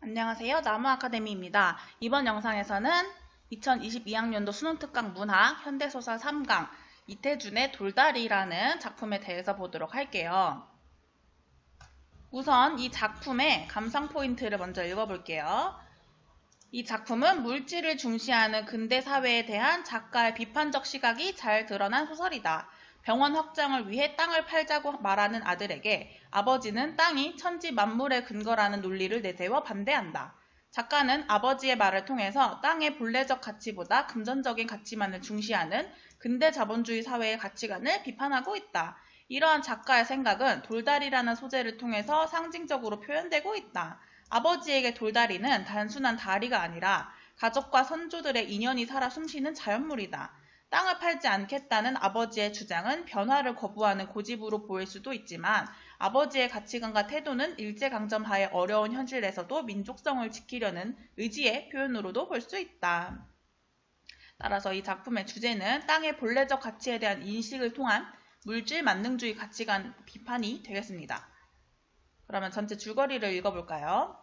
안녕하세요. 나무아카데미입니다. 이번 영상에서는 2022학년도 수능특강 문학 현대소설 3강 이태준의 돌다리라는 작품에 대해서 보도록 할게요. 우선 이 작품의 감상 포인트를 먼저 읽어볼게요. 이 작품은 물질을 중시하는 근대 사회에 대한 작가의 비판적 시각이 잘 드러난 소설이다. 병원 확장을 위해 땅을 팔자고 말하는 아들에게 아버지는 땅이 천지 만물의 근거라는 논리를 내세워 반대한다. 작가는 아버지의 말을 통해서 땅의 본래적 가치보다 금전적인 가치만을 중시하는 근대 자본주의 사회의 가치관을 비판하고 있다. 이러한 작가의 생각은 돌다리라는 소재를 통해서 상징적으로 표현되고 있다. 아버지에게 돌다리는 단순한 다리가 아니라 가족과 선조들의 인연이 살아 숨쉬는 자연물이다. 땅을 팔지 않겠다는 아버지의 주장은 변화를 거부하는 고집으로 보일 수도 있지만 아버지의 가치관과 태도는 일제강점 하의 어려운 현실에서도 민족성을 지키려는 의지의 표현으로도 볼 수 있다. 따라서 이 작품의 주제는 땅의 본래적 가치에 대한 인식을 통한 물질 만능주의 가치관 비판이 되겠습니다. 그러면 전체 줄거리를 읽어볼까요?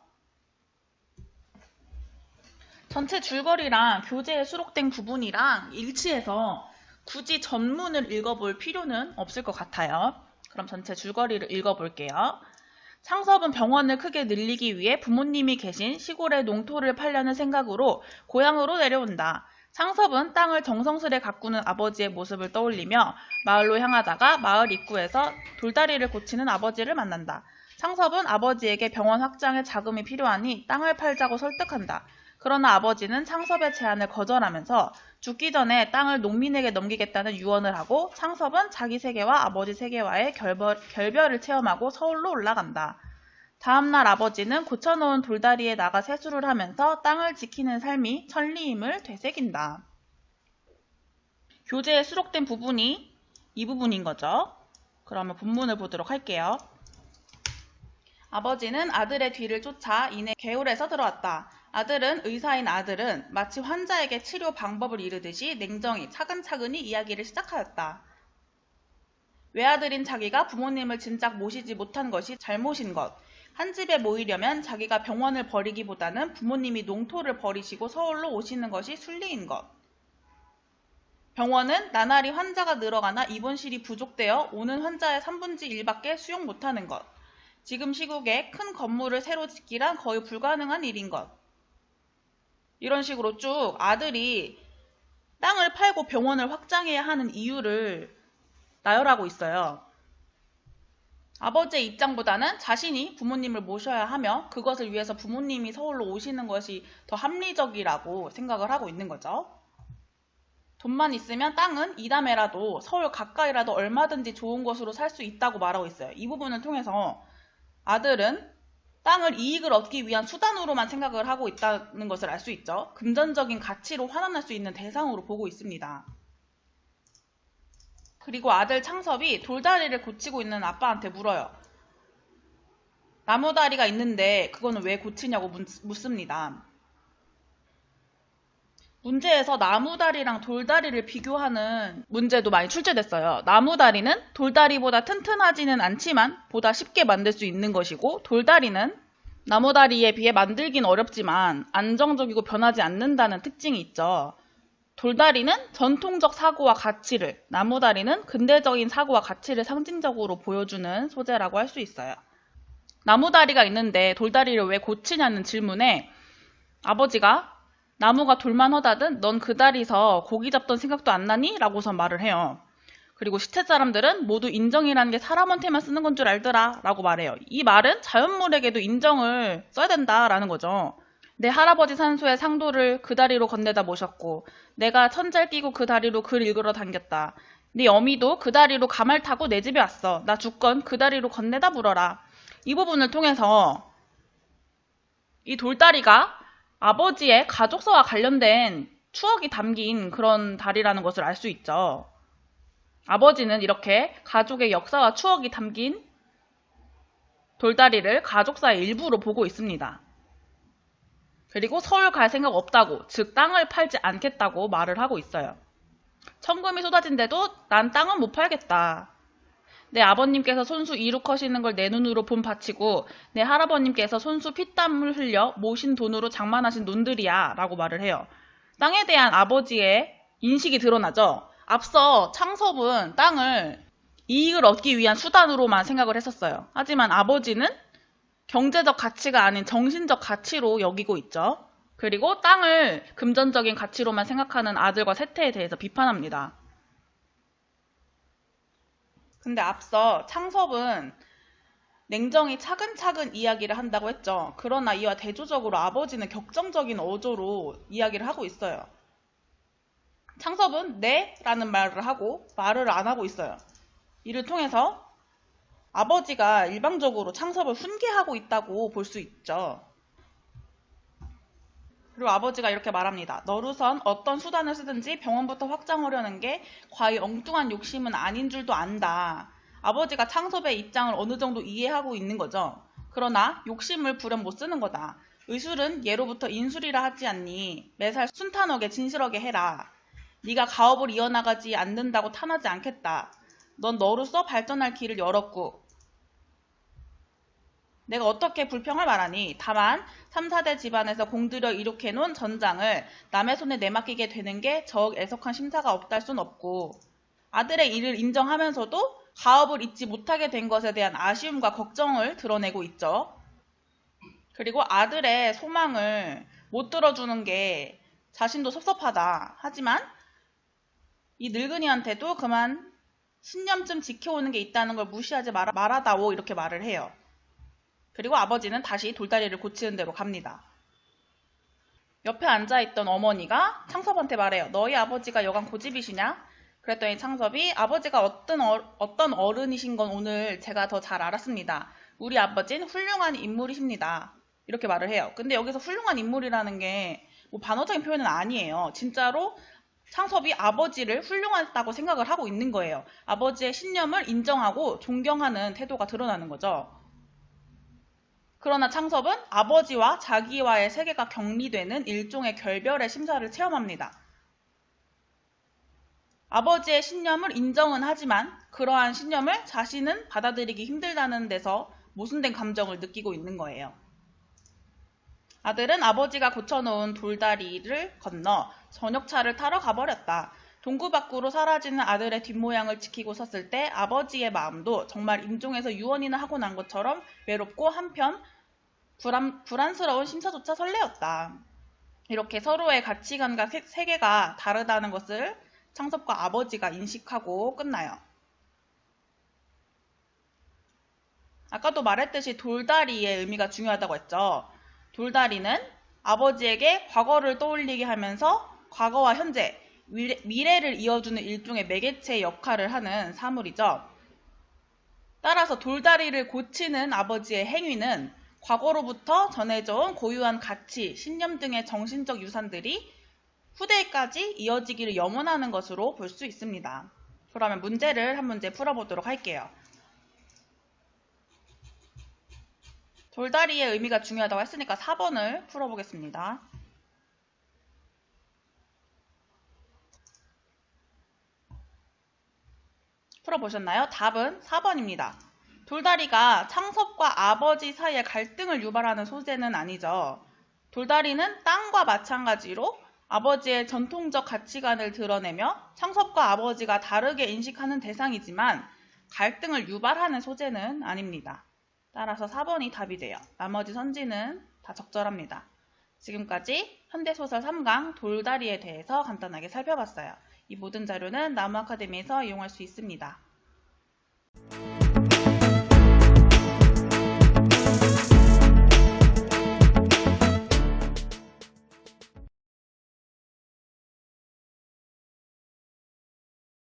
전체 줄거리랑 교재에 수록된 부분이랑 일치해서 굳이 전문을 읽어볼 필요는 없을 것 같아요. 그럼 전체 줄거리를 읽어볼게요. 창섭은 병원을 크게 늘리기 위해 부모님이 계신 시골의 농토를 팔려는 생각으로 고향으로 내려온다. 창섭은 땅을 정성스레 가꾸는 아버지의 모습을 떠올리며 마을로 향하다가 마을 입구에서 돌다리를 고치는 아버지를 만난다. 창섭은 아버지에게 병원 확장에 자금이 필요하니 땅을 팔자고 설득한다. 그러나 아버지는 창섭의 제안을 거절하면서 죽기 전에 땅을 농민에게 넘기겠다는 유언을 하고 창섭은 자기 세계와 아버지 세계와의 결별을 체험하고 서울로 올라간다. 다음날 아버지는 고쳐놓은 돌다리에 나가 세수를 하면서 땅을 지키는 삶이 천리임을 되새긴다. 교재에 수록된 부분이 이 부분인 거죠. 그러면 본문을 보도록 할게요. 아버지는 아들의 뒤를 쫓아 이내 개울에서 들어왔다. 의사인 아들은 마치 환자에게 치료 방법을 이르듯이 냉정히 차근차근히 이야기를 시작하였다. 외아들인 자기가 부모님을 진작 모시지 못한 것이 잘못인 것. 한 집에 모이려면 자기가 병원을 버리기보다는 부모님이 농토를 버리시고 서울로 오시는 것이 순리인 것. 병원은 나날이 환자가 늘어가나 입원실이 부족되어 오는 환자의 3분의 1밖에 수용 못하는 것. 지금 시국에 큰 건물을 새로 짓기란 거의 불가능한 일인 것. 이런 식으로 쭉 아들이 땅을 팔고 병원을 확장해야 하는 이유를 나열하고 있어요. 아버지의 입장보다는 자신이 부모님을 모셔야 하며 그것을 위해서 부모님이 서울로 오시는 것이 더 합리적이라고 생각을 하고 있는 거죠. 돈만 있으면 땅은 이담해라도 서울 가까이라도 얼마든지 좋은 곳으로 살 수 있다고 말하고 있어요. 이 부분을 통해서 아들은 땅을 이익을 얻기 위한 수단으로만 생각을 하고 있다는 것을 알 수 있죠. 금전적인 가치로 환원할 수 있는 대상으로 보고 있습니다. 그리고 아들 창섭이 돌다리를 고치고 있는 아빠한테 물어요. 나무다리가 있는데 그거는 왜 고치냐고 묻습니다. 문제에서 나무다리랑 돌다리를 비교하는 문제도 많이 출제됐어요. 나무다리는 돌다리보다 튼튼하지는 않지만 보다 쉽게 만들 수 있는 것이고, 돌다리는 나무다리에 비해 만들긴 어렵지만 안정적이고 변하지 않는다는 특징이 있죠. 돌다리는 전통적 사고와 가치를, 나무다리는 근대적인 사고와 가치를 상징적으로 보여주는 소재라고 할 수 있어요. 나무다리가 있는데 돌다리를 왜 고치냐는 질문에 아버지가 나무가 돌만 허다든 넌 그 다리에서 고기 잡던 생각도 안 나니? 라고서 말을 해요. 그리고 시체 사람들은 모두 인정이라는 게 사람한테만 쓰는 건 줄 알더라 라고 말해요. 이 말은 자연물에게도 인정을 써야 된다라는 거죠. 내 할아버지 산소에 상도를 그 다리로 건네다 모셨고, 내가 천잘 끼고 그 다리로 글 읽으러 다녔다. 네 어미도 그 다리로 가말 타고 내 집에 왔어. 나 죽건 그 다리로 건네다 물어라. 이 부분을 통해서 이 돌다리가 아버지의 가족사와 관련된 추억이 담긴 그런 다리라는 것을 알 수 있죠. 아버지는 이렇게 가족의 역사와 추억이 담긴 돌다리를 가족사의 일부로 보고 있습니다. 그리고 서울 갈 생각 없다고, 즉 땅을 팔지 않겠다고 말을 하고 있어요. 천금이 쏟아진데도 난 땅은 못 팔겠다. 내 아버님께서 손수 이룩하시는 걸 내 눈으로 본 밭이고 내 할아버님께서 손수 피땀을 흘려 모신 돈으로 장만하신 논들이야 라고 말을 해요. 땅에 대한 아버지의 인식이 드러나죠. 앞서 창섭은 땅을 이익을 얻기 위한 수단으로만 생각을 했었어요. 하지만 아버지는 경제적 가치가 아닌 정신적 가치로 여기고 있죠. 그리고 땅을 금전적인 가치로만 생각하는 아들과 세태에 대해서 비판합니다. 근데 앞서 창섭은 냉정히 차근차근 이야기를 한다고 했죠. 그러나 이와 대조적으로 아버지는 격정적인 어조로 이야기를 하고 있어요. 창섭은 네? 라는 말을 하고 말을 안 하고 있어요. 이를 통해서 아버지가 일방적으로 창섭을 훈계하고 있다고 볼 수 있죠. 그리고 아버지가 이렇게 말합니다. 너로선 어떤 수단을 쓰든지 병원부터 확장하려는 게 과히 엉뚱한 욕심은 아닌 줄도 안다. 아버지가 창섭의 입장을 어느 정도 이해하고 있는 거죠. 그러나 욕심을 부려 못 쓰는 거다. 의술은 예로부터 인술이라 하지 않니. 매살 순탄하게 진실하게 해라. 네가 가업을 이어나가지 않는다고 탄하지 않겠다. 넌 너로서 발전할 길을 열었고 내가 어떻게 불평을 말하니. 다만 3, 4대 집안에서 공들여 이룩해놓은 전장을 남의 손에 내맡기게 되는 게 적 애석한 심사가 없다 할 순 없고 아들의 일을 인정하면서도 가업을 잊지 못하게 된 것에 대한 아쉬움과 걱정을 드러내고 있죠. 그리고 아들의 소망을 못 들어주는 게 자신도 섭섭하다. 하지만 이 늙은이한테도 그만 신념쯤 지켜오는 게 있다는 걸 무시하지 말아다오 이렇게 말을 해요. 그리고 아버지는 다시 돌다리를 고치는 데로 갑니다. 옆에 앉아있던 어머니가 창섭한테 말해요. 너희 아버지가 여간 고집이시냐? 그랬더니 창섭이 아버지가 어떤 어른이신 건 오늘 제가 더 잘 알았습니다. 우리 아버지는 훌륭한 인물이십니다. 이렇게 말을 해요. 근데 여기서 훌륭한 인물이라는 게 뭐 반어적인 표현은 아니에요. 진짜로 창섭이 아버지를 훌륭하다고 생각을 하고 있는 거예요. 아버지의 신념을 인정하고 존경하는 태도가 드러나는 거죠. 그러나 창섭은 아버지와 자기와의 세계가 격리되는 일종의 결별의 심사를 체험합니다. 아버지의 신념을 인정은 하지만 그러한 신념을 자신은 받아들이기 힘들다는 데서 모순된 감정을 느끼고 있는 거예요. 아들은 아버지가 고쳐놓은 돌다리를 건너 저녁차를 타러 가버렸다. 동구 밖으로 사라지는 아들의 뒷모양을 지키고 섰을 때 아버지의 마음도 정말 임종에서 유언이나 하고 난 것처럼 외롭고 한편 불안스러운 심사조차 설레었다. 이렇게 서로의 가치관과 세계가 다르다는 것을 창섭과 아버지가 인식하고 끝나요. 아까도 말했듯이 돌다리의 의미가 중요하다고 했죠. 돌다리는 아버지에게 과거를 떠올리게 하면서 과거와 현재, 미래를 이어주는 일종의 매개체의 역할을 하는 사물이죠. 따라서 돌다리를 고치는 아버지의 행위는 과거로부터 전해져온 고유한 가치, 신념 등의 정신적 유산들이 후대까지 이어지기를 염원하는 것으로 볼 수 있습니다. 그러면 문제를 한 문제 풀어보도록 할게요. 돌다리의 의미가 중요하다고 했으니까 4번을 풀어보겠습니다. 풀어보셨나요? 답은 4번입니다. 돌다리가 창섭과 아버지 사이의 갈등을 유발하는 소재는 아니죠. 돌다리는 땅과 마찬가지로 아버지의 전통적 가치관을 드러내며 창섭과 아버지가 다르게 인식하는 대상이지만 갈등을 유발하는 소재는 아닙니다. 따라서 4번이 답이 돼요. 나머지 선지는 다 적절합니다. 지금까지 현대소설 3강 돌다리에 대해서 간단하게 살펴봤어요. 이 모든 자료는 나무아카데미에서 이용할 수 있습니다.